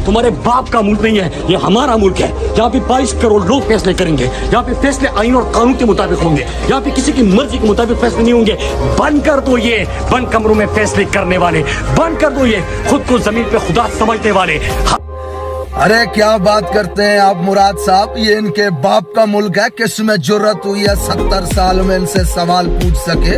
तुम्हारे बाप का मुल्क नहीं है, ये हमारा मुल्क है। यहाँ पे 22 करोड़ लोग फैसले करेंगे। यहाँ पे फैसले आईन और कानून के मुताबिक होंगे। यहाँ पे किसी की मर्जी के मुताबिक फैसले नहीं होंगे। बंद कर दो ये बंद कमरों में फैसले करने वाले, बंद कर दो ये खुद को जमीन पे खुदा समझने वाले। अरे क्या बात करते हैं आप मुराद साहब, ये इनके बाप का मुल्क है, किसमें जुर्रत हुई है 70 साल में इनसे सवाल पूछ सके।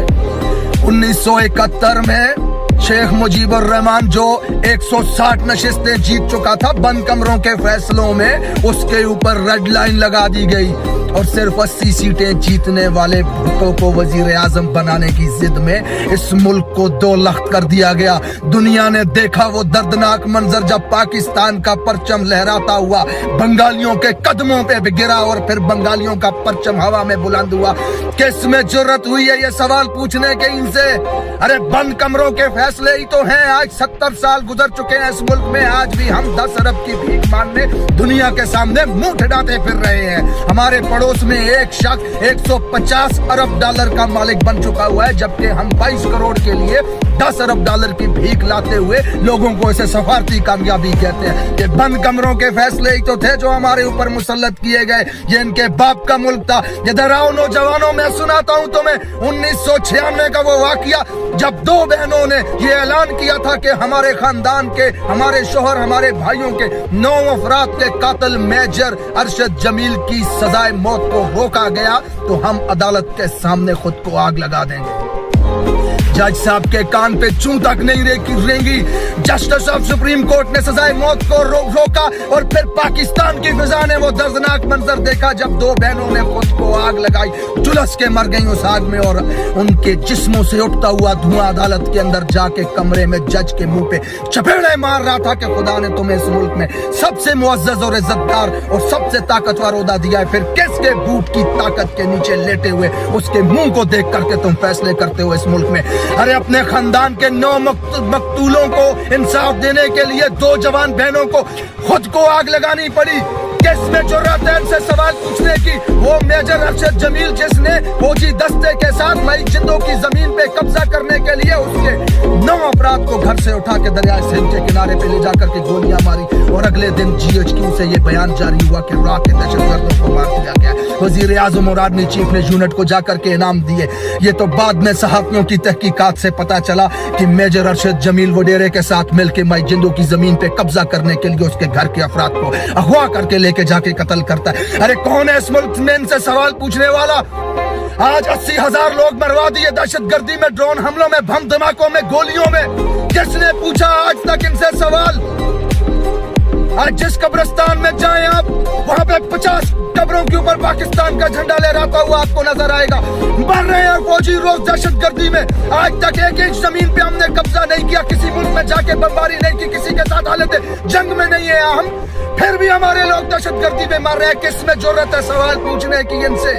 1971 में शेख मुजीबुर रहमान जो 160 नशिस्तें जीत चुका था बंद कमरों के फैसलों में, उसके ऊपर रेड लाइन लगा दी गई और सिर्फ 80 सीटें जीतने वाले भुट्टो को वजीर आजम बनाने की जिद में इस मुल्क को 2 लख्त कर दिया गया। दुनिया ने देखा वो दर्दनाक मंजर जब पाकिस्तान का परचम लहराता हुआ बंगालियों के कदमों पे गिरा और फिर बंगालियों का परचम हवा में बुलंद हुआ। किसमें जुर्रत हुई है ये सवाल पूछने के इनसे? अरे बंद कमरों के फैसले ही तो हैं। आज 70 साल गुजर चुके हैं इस मुल्क में, आज भी हम 10 अरब की भीख मांगने दुनिया के सामने मुंह ठिठाते फिर रहे हैं। हमारे पड़ोस में एक शख्स 150 अरब डॉलर का मालिक बन चुका हुआ है, जबकि हम 22 करोड़ के लिए 10 अरब डॉलर की भीख लाते हुए लोगों को इसे सफारती कामयाबी कहते हैं। ये बंद कमरों के फैसले ही तो थे जो हमारे ऊपर मुसल्लत किए गए। ये इनके बाप का मुल्क था। इधर आओ नौजवानों, मैं सुनाता हूँ तुम्हें 1996 का वो वाकया जब 2 बहनों ने ये ऐलान किया था कि हमारे खानदान के, हमारे शोहर, हमारे भाइयों के 9 अफराद के कातिल मेजर अरशद जमील की सजाए मौत को रोका गया तो हम अदालत के सामने खुद को आग लगा देंगे। जज साहब के कान पे चूं तक नहीं रेंगी। जस्टिस ऑफ सुप्रीम कोर्ट ने सजाए मौत को रोका और फिर पाकिस्तान की फिजा ने वो दर्दनाक मंजर देखा जब 2 बहनों ने खुद को आग लगाई, झुलस के मर गई उस आग में और उनके जिस्मों से उठता हुआ धुआं अदालत के अंदर जाके कमरे में जज के मुंह पे चपेड़े मार रहा था कि खुदा ने तुम्हें इस मुल्क में सबसे मुअज्जज और इज्जतदार और सबसे ताकतवर ओहदा दिया है, फिर किसके बूट की ताकत के नीचे लेटे हुए उसके मुंह को देख करके तुम फैसले करते हो इस मुल्क में। अरे अपने खानदान के 9 मकतूलों को इंसाफ देने के लिए 2 जवान बहनों को खुद को आग लगानी पड़ी। किसमें जुर्रत है इनसे सवाल पूछने की? वो मेजर अरशद जमील जिसने फौजी दस्ते के साथ मई जिंदों की जमीन पे कब्जा करने के लिए उसके 9 अपराध को घर से उठा के दरिया सिंध के किनारे पे ले जाकर के गोलियां मारी और अगले दिन GHQ से ये बयान जारी हुआ कि रात के दहशतगर्दों को मार दिया गया। वजीर आजम और आर्मी चीफ ने यूनिट को जाकर के इनाम दिए। ये तो बाद में सहाफियों की तहकीकात से पता चला कि मेजर अरशद जमील वडेरे के साथ मिलकर मई जिंदों की जमीन पे कब्जा करने के लिए उसके घर के अफराद को अगवा करके लेके जाके कत्ल करता है। अरे कौन है इस मुल्क में इनसे सवाल पूछने वाला? आज 80,000 लोग मरवा दिए दहशतगर्दी में, ड्रोन हमलों में, बम धमाकों में, गोलियों में। किसने पूछा आज तक इनसे सवाल? आज जिस कब्रिस्तान में जाएं आप, वहां पे 50 कब्रों के ऊपर पाकिस्तान का झंडा लहराता हुआ आपको नजर आएगा। मर रहे हैं फौजी रोज दहशतगर्दी में। आज तक एक इंच जमीन पे हमने कब्जा नहीं किया, किसी मुल्क में जाके बमबारी नहीं की, किसी के साथ हालत जंग में नहीं है हम, फिर भी हमारे लोग दहशतगर्दी में मर रहे हैं। किसमें जुर्रत है सवाल पूछने की इनसे?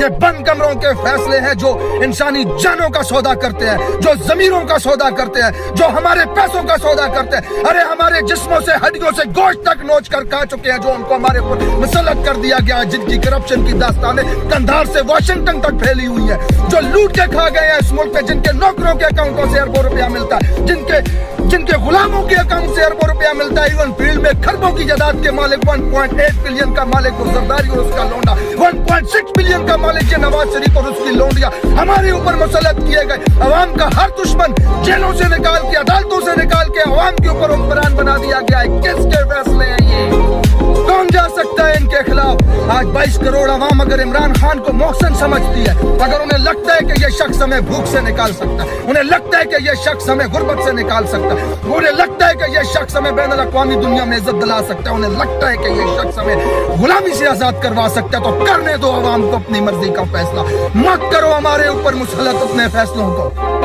ये बंद कमरों के फैसले हैं जो इंसानी जानों का सौदा करते हैं, जो जमीरों का सौदा करते हैं, जो हमारे पैसों का सौदा करते हैं। अरे हमारे जिस्मों से, हड्डियों से गोश्त तक नोच कर खा चुके हैं, जो उनको हमारे ऊपर मुसल्लत कर दिया गया, जिनकी करप्शन की दास्तानें कंधार से वाशिंगटन तक फैली हुई है, जो लूट के खा गए हैं इस मुल्क में, जिनके नौकरों के अकाउंटों से अरबों रुपया मिलता है, जिनके गुलामों के अकाउंट से अरबों रुपया मिलता है। इवन फील्ड में खरबों की जायदाद के मालिक 1.8 बिलियन का मालिक वो जरदारी और उसका लौंडा, 1.6 बिलियन का मालिक ये नवाज शरीफ और उसकी लौंडिया हमारे ऊपर मुसल्लत किए गए। अवाम का हर दुश्मन जेलों से निकाल के, अदालतों से निकाल के अवाम के ऊपर हुक्मरान बना दिया गया है। किसके फैसले हैं ये? कौन जा सकता है इनके खिलाफ? आज 22 करोड़ अवाम अगर इमरान खान को मोहसिन समझती है, अगर उन्हें लगता है कि ये शख्स हमें भूख से निकाल सकता है, उन्हें लगता है कि ये शख्स हमें गुर्बत से निकाल सकता है, उन्हें लगता है कि ये शख्स हमें बैनुल अक़वामी दुनिया में इज्जत दिला सकता है, उन्हें लगता है कि ये शख्स हमें गुलामी से आजाद करवा सकता है, तो करने दो अवाम को अपनी मर्जी का फैसला। मत करो हमारे ऊपर मुसल्लत अपने फैसलों को।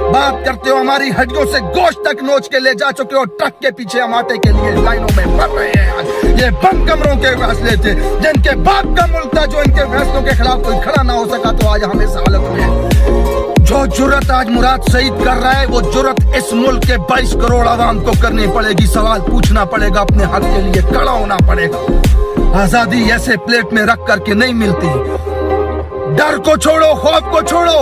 बात करते हो हमारी हड्डियों से गोश्त तक नोच के ले जा चुके हो, ट्रक के पीछे हम आटे के लिए लाइनों में मर रहे हैं। आज ये बंद कमरों के फैसले थे, जिनके बाप का मुल्क था, जो इनके फैसलों के खिलाफ कोई खड़ा ना हो सका, तो आज हम इस हालत में हैं। जो जुर्रत आज मुराद सईद कर रहा है, वो जुर्रत इस मुल्क के 22 करोड़ आवाम को करनी पड़ेगी। सवाल पूछना पड़ेगा, अपने हक के लिए खड़ा होना पड़ेगा। आजादी ऐसे प्लेट में रख करके नहीं मिलती। डर को छोड़ो, खौफ को छोड़ो,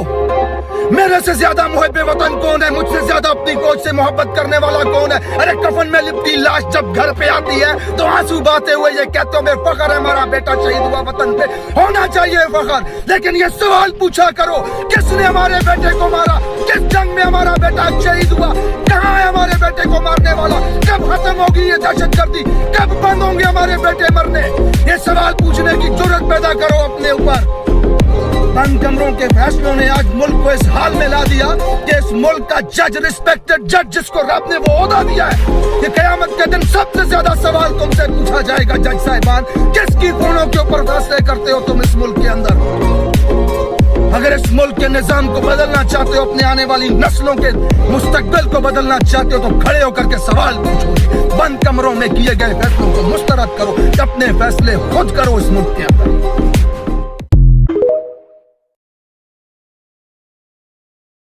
मेरे से ज्यादा मुहब्बे वतन कौन है? मुझसे ज्यादा अपनी फौज से मोहब्बत करने वाला कौन है? अरे कफन में लिपटी लाश जब घर पे आती है तो आंसू बहाते हुए ये कहते हो मेरे फख्र है हमारा बेटा शहीद हुआ वतन पे। होना चाहिए फख्र, लेकिन ये सवाल पूछा करो किसने हमारे बेटे को मारा? किस जंग में हमारा बेटा शहीद हुआ? कहाँ है हमारे बेटे को मारने वाला? कब खत्म होगी ये दहशतगर्दी? कब बंद होंगे हमारे बेटे मरने? ये सवाल पूछने की जुर्रत पैदा करो अपने ऊपर। बंद कमरों के फैसलों ने आज मुल्क को इस हाल में ला दिया कि इस मुल्क का जज, रिस्पेक्टेड जज जिसको रब ने वो ओहदा दिया है, कि कयामत के दिन सबसे ज्यादा सवाल तुमसे पूछा जाएगा जज साहिबान, किसकी खूनों के ऊपर फैसले करते हो तुम इस मुल्क के अंदर? अगर इस मुल्क के निजाम को बदलना चाहते हो, अपने आने वाली नस्लों के मुस्तकबिल को बदलना चाहते हो, तो खड़े होकर के सवाल पूछो। बंद कमरों में किए गए फैसलों को मुस्तरद करो, अपने फैसले खुद करो इस मुल्क के अंदर।